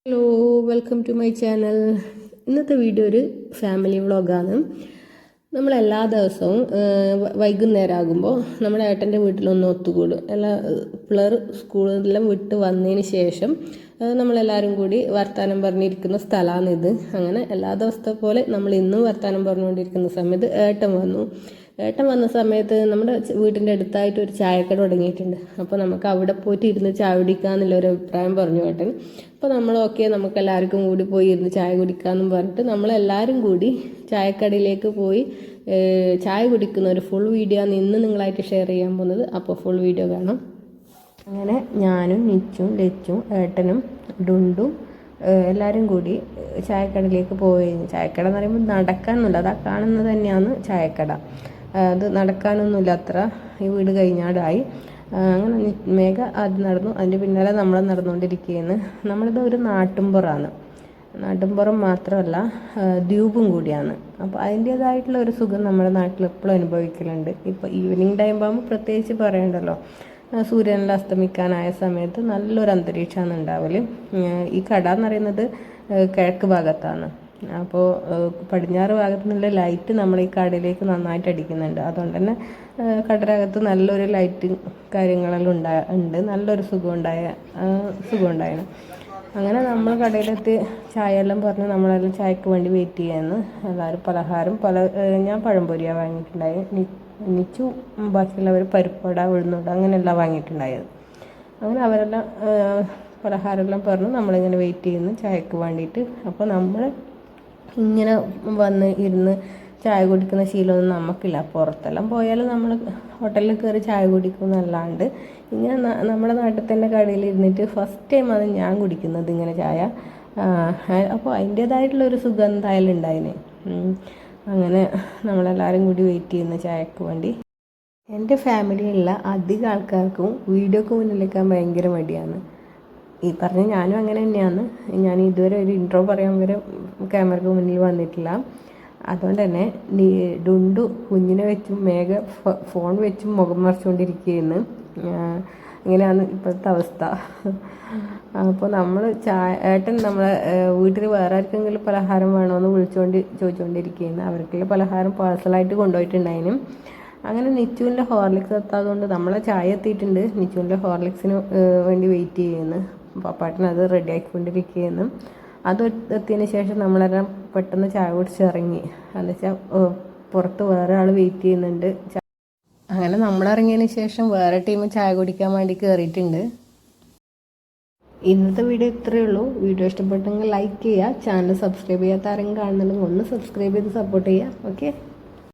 Hello, welcome to my channel. ഇന്നത്തെ video ഒരു family വ്ളോഗാണ്. നമ്മളെല്ലാ ദിവസവും വൈകുന്നേരം ആകുമ്പോൾ നമ്മുടെ ഏട്ടൻ്റെ വീട്ടിലൊന്ന് ഒത്തുകൂടും. പിള്ളേർ സ്കൂളിലെല്ലാം വിട്ട് വന്നതിന് ശേഷം നമ്മളെല്ലാവരും കൂടി വർത്തമാനം പറഞ്ഞിരിക്കുന്ന സ്ഥലമാണിത്. അങ്ങനെ എല്ലാ ദിവസത്തെ പോലെ നമ്മൾ ഇന്നും വർത്തമാനം പറഞ്ഞുകൊണ്ടിരിക്കുന്ന സമയത്ത് ഏട്ടൻ വന്ന സമയത്ത് നമ്മുടെ വീട്ടിൻ്റെ അടുത്തായിട്ട് ഒരു ചായക്കട തുടങ്ങിയിട്ടുണ്ട്. അപ്പോൾ നമുക്ക് അവിടെ പോയിട്ട് ഇരുന്ന് ചായ കുടിക്കാമെന്നുള്ളൊരു അഭിപ്രായം പറഞ്ഞു ഏട്ടൻ. അപ്പോൾ നമുക്ക് എല്ലാവർക്കും കൂടി പോയി ഇരുന്ന് ചായ കുടിക്കാമെന്നും പറഞ്ഞിട്ട് നമ്മളെല്ലാവരും കൂടി ചായക്കടയിലേക്ക് പോയി ചായ കുടിക്കുന്ന ഒരു ഫുൾ വീഡിയോ ആണ് ഇന്ന് നിങ്ങളായിട്ട് ഷെയർ ചെയ്യാൻ പോകുന്നത്. അപ്പോൾ ഫുൾ വീഡിയോ കാണാം. അങ്ങനെ ഞാനും നിച്ചും ലച്ചും ഏട്ടനും ഡുണ്ടും എല്ലാവരും കൂടി ചായക്കടയിലേക്ക് പോയി. ചായക്കട എന്ന് പറയുമ്പോൾ നടക്കാനൊന്നുമില്ല, അതാ കാണുന്നത് തന്നെയാണ് ചായക്കട. അത് നടക്കാനൊന്നുമില്ല, അത്ര ഈ വീട് കഴിഞ്ഞാടായി. അങ്ങനെ മേഘ ആദ്യം നടന്നു, അതിൻ്റെ പിന്നാലെ നമ്മൾ നടന്നുകൊണ്ടിരിക്കുകയാണ്. നമ്മളിത് ഒരു നാട്ടിൻപുറം മാത്രമല്ല ദ്വീപും കൂടിയാണ്. അപ്പോൾ അതിൻ്റേതായിട്ടുള്ള ഒരു സുഖം നമ്മുടെ നാട്ടിൽ എപ്പോഴും അനുഭവിക്കലുണ്ട്. ഇപ്പോൾ ഈവനിങ് ടൈം ആകുമ്പോൾ പ്രത്യേകിച്ച് പറയണ്ടല്ലോ, സൂര്യനെല്ലാം അസ്തമിക്കാനായ സമയത്ത് നല്ലൊരു അന്തരീക്ഷമാണ് ഉണ്ടാവല്. ഈ കട എന്ന് പറയുന്നത് കിഴക്ക് ഭാഗത്താണ്. അപ്പോൾ പടിഞ്ഞാറ് ഭാഗത്തു നിന്നുള്ള ലൈറ്റ് നമ്മൾ ഈ കടയിലേക്ക് നന്നായിട്ട് അടിക്കുന്നുണ്ട്. അതുകൊണ്ട് തന്നെ കടലകത്ത് നല്ലൊരു ലൈറ്റ് കാര്യങ്ങളെല്ലാം ഉണ്ട്. നല്ലൊരു സുഖം ഉണ്ടായിരുന്നു. അങ്ങനെ നമ്മൾ കടയിലെത്തി ചായയെല്ലാം പറഞ്ഞ് നമ്മളെല്ലാം ചായക്ക് വേണ്ടി വെയിറ്റ് ചെയ്യാമെന്ന്. എല്ലാവരും പലഹാരം ഞാൻ പഴംപൊരിയാണ് വാങ്ങിയിട്ടുണ്ടായി. നിച്ചു ബാക്കിയുള്ളവർ പരിപ്പട, ഉഴുന്നുവട അങ്ങനെയെല്ലാം വാങ്ങിയിട്ടുണ്ടായത്. അങ്ങനെ അവരെല്ലാം പലഹാരമെല്ലാം പറഞ്ഞ് നമ്മളിങ്ങനെ വെയിറ്റ് ചെയ്യുന്നു ചായക്ക് വേണ്ടിയിട്ട്. അപ്പോൾ നമ്മൾ ഇങ്ങനെ വന്ന് ഇരുന്ന് ചായ കുടിക്കുന്ന ശീലമൊന്നും നമുക്കില്ല. പുറത്തെല്ലാം പോയാൽ നമ്മൾ ഹോട്ടലിൽ കയറി ചായ കുടിക്കുന്നല്ലാണ്ട് ഇങ്ങനെ നമ്മുടെ നാട്ടിൽ തന്നെ കടയിൽ ഇരുന്നിട്ട് ഫസ്റ്റ് ടൈമാണ് ഞാൻ കുടിക്കുന്നത് ഇങ്ങനെ ചായ. അപ്പോൾ അതിൻ്റേതായിട്ടുള്ളൊരു സുഖം എന്തായാലും ഉണ്ടായിന്. അങ്ങനെ നമ്മളെല്ലാവരും കൂടി വെയിറ്റ് ചെയ്യുന്ന ചായക്ക് വേണ്ടി. എൻ്റെ ഫാമിലിയിലുള്ള അധികം ആൾക്കാർക്കും വീഡിയോക്ക് മുന്നിലേക്കാൻ ഭയങ്കര മടിയാണ്. ഈ പറഞ്ഞ ഞാനും അങ്ങനെ തന്നെയാണ്. ഞാൻ ഇതുവരെ ഒരു ഇൻട്രോ പറയാൻ വരെ ക്യാമറയ്ക്ക് മുന്നിൽ വന്നിട്ടില്ല. അതുകൊണ്ട് തന്നെ ഡുണ്ടു കുഞ്ഞിനെ വെച്ചും മേഘ ഫോൺ വെച്ചും മുഖം മറിച്ചുകൊണ്ടിരിക്കുകയെന്ന്. ഇങ്ങനെയാണ് ഇപ്പോഴത്തെ അവസ്ഥ. അപ്പോൾ നമ്മൾ ഏട്ടൻ നമ്മളെ വീട്ടിൽ വേറെ ആർക്കെങ്കിലും പലഹാരം വേണമെന്ന് ചോദിച്ചുകൊണ്ടിരിക്കുകയാണ്. അവർക്കുള്ള പലഹാരം പാഴ്സലായിട്ട് കൊണ്ടുപോയിട്ടുണ്ടായിരുന്നു. അങ്ങനെ നിച്ചുവിൻ്റെ ഹോർലിക്സ് എത്താത്തതുകൊണ്ട് നമ്മളെ ചായ എത്തിയിട്ടുണ്ട്. നിച്ചുവിൻ്റെ ഹോർലിക്സിന് വേണ്ടി വെയിറ്റ് ചെയ്യുന്നു. പപ്പാട്ടൻ അത് റെഡി ആക്കിക്കൊണ്ടിരിക്കുകയെന്ന്. അത് എത്തിയതിന് ശേഷം നമ്മളെല്ലാം പെട്ടെന്ന് ചായ കുടിച്ചിറങ്ങി. എന്ന് വെച്ചാൽ പുറത്ത് വേറെ ആൾ വെയിറ്റ് ചെയ്യുന്നുണ്ട്. അങ്ങനെ നമ്മളിറങ്ങിയതിന് ശേഷം വേറെ ടീം ചായ കുടിക്കാൻ വേണ്ടി കയറിയിട്ടുണ്ട്. ഇന്നത്തെ വീഡിയോ ഇത്രയേ ഉള്ളൂ. വീഡിയോ ഇഷ്ടപ്പെട്ടെങ്കിൽ ലൈക്ക് ചെയ്യുക. ചാനൽ സബ്സ്ക്രൈബ് ചെയ്യാത്ത ആരെങ്കിലും കാണുന്നുണ്ടെങ്കിൽ ഒന്ന് സബ്സ്ക്രൈബ് ചെയ്ത് സപ്പോർട്ട് ചെയ്യുക. ഓക്കെ.